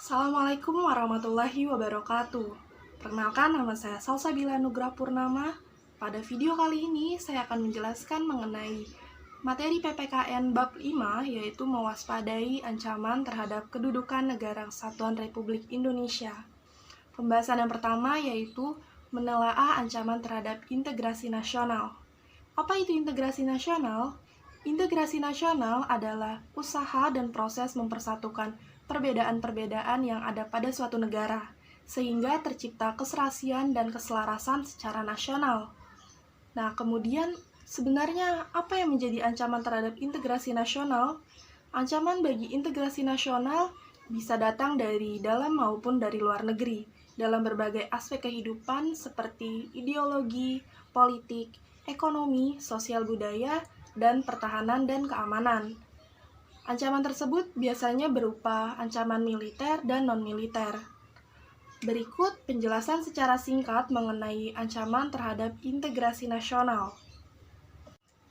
Assalamualaikum warahmatullahi wabarakatuh. Perkenalkan, nama saya Salsabila Nugraha Purnama. Pada video kali ini, saya akan menjelaskan mengenai materi PPKN bab 5, yaitu mewaspadai ancaman terhadap kedudukan Negara Kesatuan Republik Indonesia. Pembahasan yang pertama yaitu menelaah ancaman terhadap integrasi nasional. Apa itu integrasi nasional? Integrasi nasional adalah usaha dan proses mempersatukan perbedaan-perbedaan yang ada pada suatu negara, sehingga tercipta keserasian dan keselarasan secara nasional. Nah, kemudian sebenarnya apa yang menjadi ancaman terhadap integrasi nasional? Ancaman bagi integrasi nasional bisa datang dari dalam maupun dari luar negeri, dalam berbagai aspek kehidupan seperti ideologi, politik, ekonomi, sosial budaya, dan pertahanan dan keamanan. Ancaman tersebut biasanya berupa ancaman militer dan non-militer. Berikut penjelasan secara singkat mengenai ancaman terhadap integrasi nasional.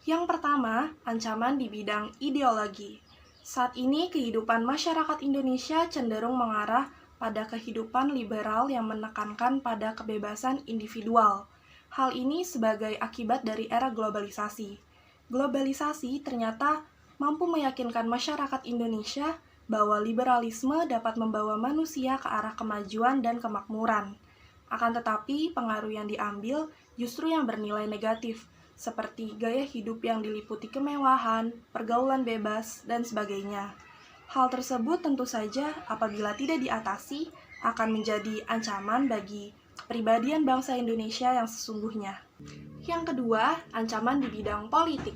Yang pertama, ancaman di bidang ideologi. Saat ini kehidupan masyarakat Indonesia cenderung mengarah pada kehidupan liberal yang menekankan pada kebebasan individual. Hal ini sebagai akibat dari era globalisasi. Globalisasi ternyata mampu meyakinkan masyarakat Indonesia bahwa liberalisme dapat membawa manusia ke arah kemajuan dan kemakmuran. Akan tetapi, pengaruh yang diambil justru yang bernilai negatif, seperti gaya hidup yang diliputi kemewahan, pergaulan bebas, dan sebagainya. Hal tersebut tentu saja apabila tidak diatasi akan menjadi ancaman bagi kepribadian bangsa Indonesia yang sesungguhnya. Yang kedua, ancaman di bidang politik.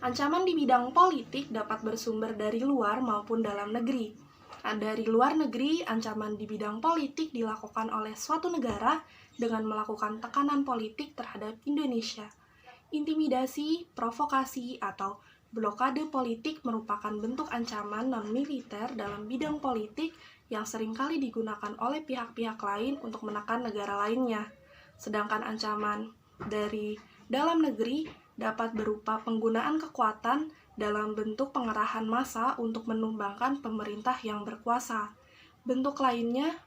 Ancaman di bidang politik dapat bersumber dari luar maupun dalam negeri. Dari luar negeri, ancaman di bidang politik dilakukan oleh suatu negara dengan melakukan tekanan politik terhadap Indonesia. Intimidasi, provokasi, atau blokade politik merupakan bentuk ancaman non-militer dalam bidang politik yang seringkali digunakan oleh pihak-pihak lain untuk menekan negara lainnya. Sedangkan ancaman dari dalam negeri dapat berupa penggunaan kekuatan dalam bentuk pengerahan massa untuk menumbangkan pemerintah yang berkuasa. Bentuk lainnya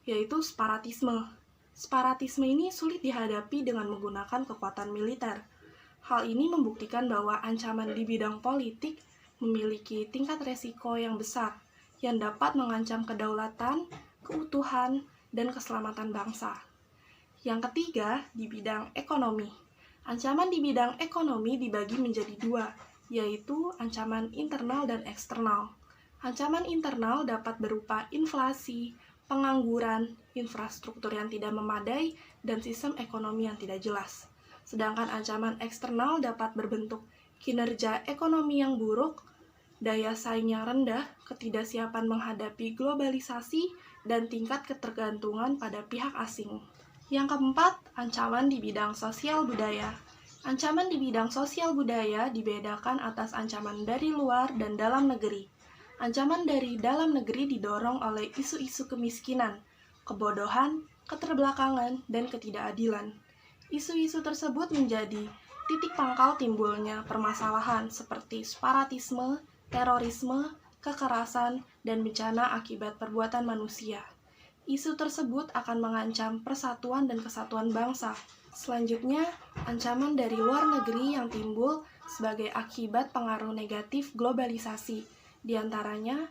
yaitu separatisme. Separatisme ini sulit dihadapi dengan menggunakan kekuatan militer. Hal ini membuktikan bahwa ancaman di bidang politik memiliki tingkat resiko yang besar yang dapat mengancam kedaulatan, keutuhan, dan keselamatan bangsa. Yang ketiga, di bidang ekonomi. Ancaman di bidang ekonomi dibagi menjadi dua, yaitu ancaman internal dan eksternal. Ancaman internal dapat berupa inflasi, pengangguran, infrastruktur yang tidak memadai, dan sistem ekonomi yang tidak jelas. Sedangkan ancaman eksternal dapat berbentuk kinerja ekonomi yang buruk, daya saing yang rendah, ketidaksiapan menghadapi globalisasi, dan tingkat ketergantungan pada pihak asing. Yang keempat, ancaman di bidang sosial budaya. Ancaman di bidang sosial budaya dibedakan atas ancaman dari luar dan dalam negeri. Ancaman dari dalam negeri didorong oleh isu-isu kemiskinan, kebodohan, keterbelakangan, dan ketidakadilan. Isu-isu tersebut menjadi titik pangkal timbulnya permasalahan seperti separatisme, terorisme, kekerasan, dan bencana akibat perbuatan manusia. Isu tersebut akan mengancam persatuan dan kesatuan bangsa. Selanjutnya, ancaman dari luar negeri yang timbul sebagai akibat pengaruh negatif globalisasi. Di antaranya,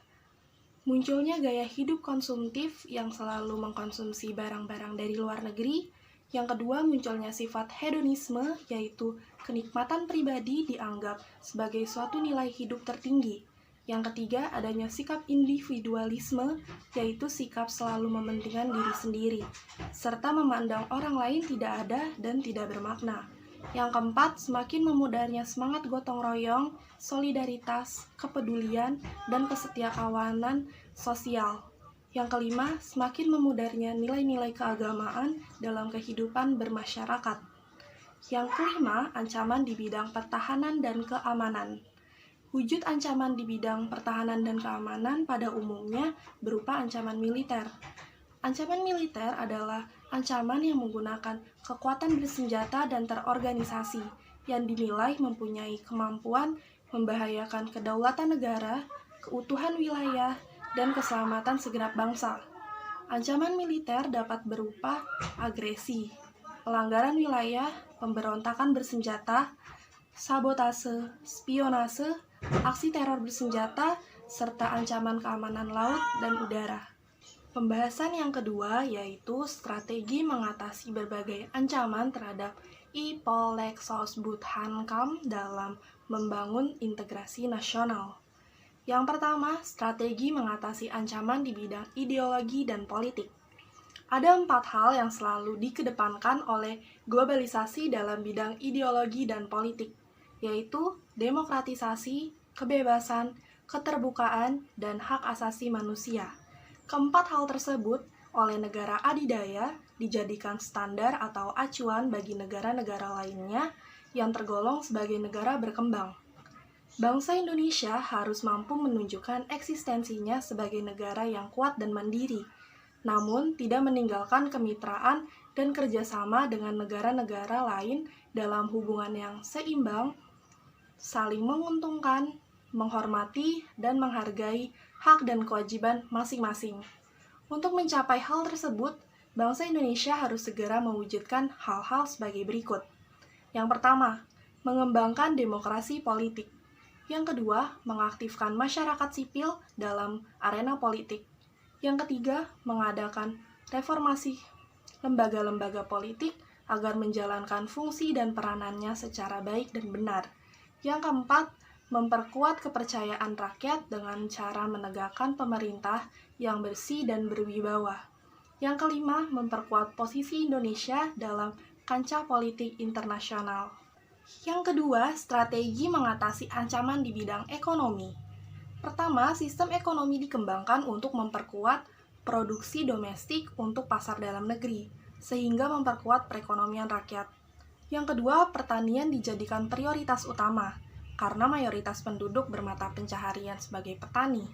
munculnya gaya hidup konsumtif yang selalu mengkonsumsi barang-barang dari luar negeri. Yang kedua, munculnya sifat hedonisme, yaitu kenikmatan pribadi dianggap sebagai suatu nilai hidup tertinggi. Yang ketiga, adanya sikap individualisme, yaitu sikap selalu mementingkan diri sendiri, serta memandang orang lain tidak ada dan tidak bermakna. Yang keempat, semakin memudarnya semangat gotong royong, solidaritas, kepedulian, dan kesetiakawanan sosial. Yang kelima, semakin memudarnya nilai-nilai keagamaan dalam kehidupan bermasyarakat. Yang kelima, ancaman di bidang pertahanan dan keamanan. Wujud ancaman di bidang pertahanan dan keamanan pada umumnya berupa ancaman militer. Ancaman militer adalah ancaman yang menggunakan kekuatan bersenjata dan terorganisasi yang dinilai mempunyai kemampuan membahayakan kedaulatan negara, keutuhan wilayah, dan keselamatan segenap bangsa. Ancaman militer dapat berupa agresi, pelanggaran wilayah, pemberontakan bersenjata, sabotase, spionase, aksi teror bersenjata, serta ancaman keamanan laut dan udara. Pembahasan yang kedua yaitu strategi mengatasi berbagai ancaman terhadap Ipolexosbudhankam dalam membangun integrasi nasional. Yang pertama, strategi mengatasi ancaman di bidang ideologi dan politik. Ada 4 hal yang selalu dikedepankan oleh globalisasi dalam bidang ideologi dan politik, yaitu demokratisasi, kebebasan, keterbukaan, dan hak asasi manusia. Keempat hal tersebut oleh negara adidaya dijadikan standar atau acuan bagi negara-negara lainnya yang tergolong sebagai negara berkembang. Bangsa Indonesia harus mampu menunjukkan eksistensinya sebagai negara yang kuat dan mandiri, namun tidak meninggalkan kemitraan dan kerjasama dengan negara-negara lain dalam hubungan yang seimbang, saling menguntungkan, menghormati, dan menghargai hak dan kewajiban masing-masing. Untuk mencapai hal tersebut, bangsa Indonesia harus segera mewujudkan hal-hal sebagai berikut. Yang pertama, mengembangkan demokrasi politik. Yang kedua, mengaktifkan masyarakat sipil dalam arena politik. Yang ketiga, mengadakan reformasi lembaga-lembaga politik agar menjalankan fungsi dan peranannya secara baik dan benar. Yang keempat, memperkuat kepercayaan rakyat dengan cara menegakkan pemerintah yang bersih dan berwibawa. Yang kelima, memperkuat posisi Indonesia dalam kancah politik internasional. Yang kedua, strategi mengatasi ancaman di bidang ekonomi. Pertama, sistem ekonomi dikembangkan untuk memperkuat produksi domestik untuk pasar dalam negeri, sehingga memperkuat perekonomian rakyat. Yang kedua, pertanian dijadikan prioritas utama, karena mayoritas penduduk bermata pencaharian sebagai petani.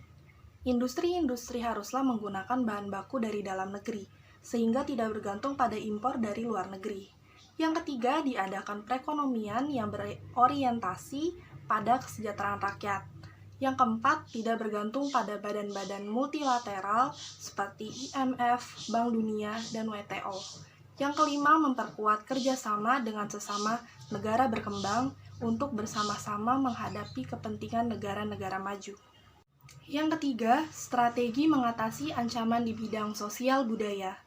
Industri-industri haruslah menggunakan bahan baku dari dalam negeri, sehingga tidak bergantung pada impor dari luar negeri. Yang ketiga, diadakan perekonomian yang berorientasi pada kesejahteraan rakyat. Yang keempat, tidak bergantung pada badan-badan multilateral seperti IMF, Bank Dunia, dan WTO. Yang kelima, memperkuat kerjasama dengan sesama negara berkembang untuk bersama-sama menghadapi kepentingan negara-negara maju. Yang ketiga, strategi mengatasi ancaman di bidang sosial budaya.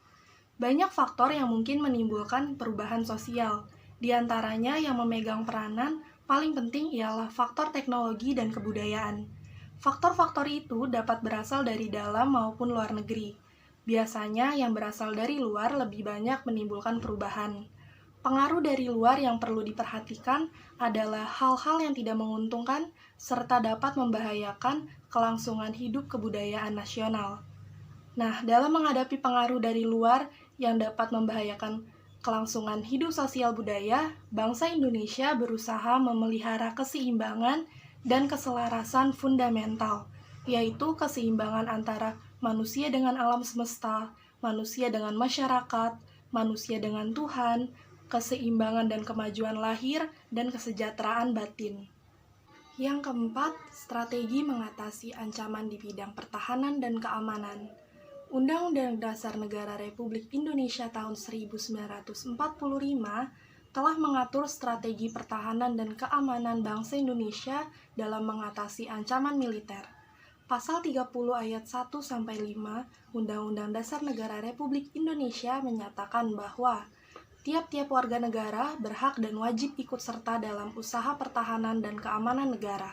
Banyak faktor yang mungkin menimbulkan perubahan sosial. Di antaranya yang memegang peranan paling penting ialah faktor teknologi dan kebudayaan. Faktor-faktor itu dapat berasal dari dalam maupun luar negeri. Biasanya yang berasal dari luar lebih banyak menimbulkan perubahan. Pengaruh dari luar yang perlu diperhatikan adalah hal-hal yang tidak menguntungkan serta dapat membahayakan kelangsungan hidup kebudayaan nasional. Nah, dalam menghadapi pengaruh dari luar yang dapat membahayakan kelangsungan hidup sosial budaya, bangsa Indonesia berusaha memelihara keseimbangan dan keselarasan fundamental, yaitu keseimbangan antara manusia dengan alam semesta, manusia dengan masyarakat, manusia dengan Tuhan, keseimbangan dan kemajuan lahir, dan kesejahteraan batin. Yang keempat, strategi mengatasi ancaman di bidang pertahanan dan keamanan. Undang-Undang Dasar Negara Republik Indonesia tahun 1945 telah mengatur strategi pertahanan dan keamanan bangsa Indonesia dalam mengatasi ancaman militer. Pasal 30 ayat 1-5 Undang-Undang Dasar Negara Republik Indonesia menyatakan bahwa tiap-tiap warga negara berhak dan wajib ikut serta dalam usaha pertahanan dan keamanan negara.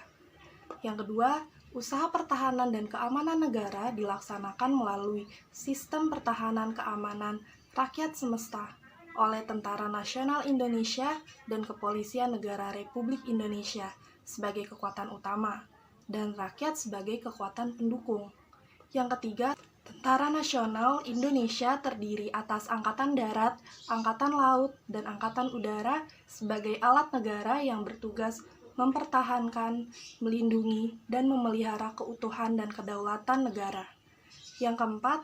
Yang kedua, usaha pertahanan dan keamanan negara dilaksanakan melalui sistem pertahanan keamanan rakyat semesta oleh Tentara Nasional Indonesia dan Kepolisian Negara Republik Indonesia sebagai kekuatan utama dan rakyat sebagai kekuatan pendukung. Yang ketiga, Tentara Nasional Indonesia terdiri atas Angkatan Darat, Angkatan Laut, dan Angkatan Udara sebagai alat negara yang bertugas mempertahankan, melindungi, dan memelihara keutuhan dan kedaulatan negara. Yang keempat,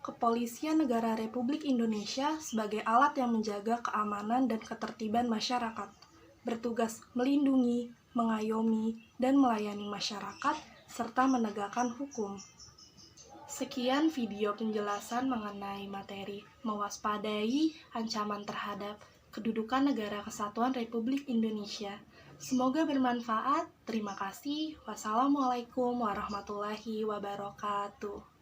Kepolisian Negara Republik Indonesia sebagai alat yang menjaga keamanan dan ketertiban masyarakat, bertugas melindungi, mengayomi, dan melayani masyarakat, serta menegakkan hukum. Sekian video penjelasan mengenai materi mewaspadai ancaman terhadap kedudukan Negara Kesatuan Republik Indonesia. Semoga bermanfaat. Terima kasih. Wassalamualaikum warahmatullahi wabarakatuh.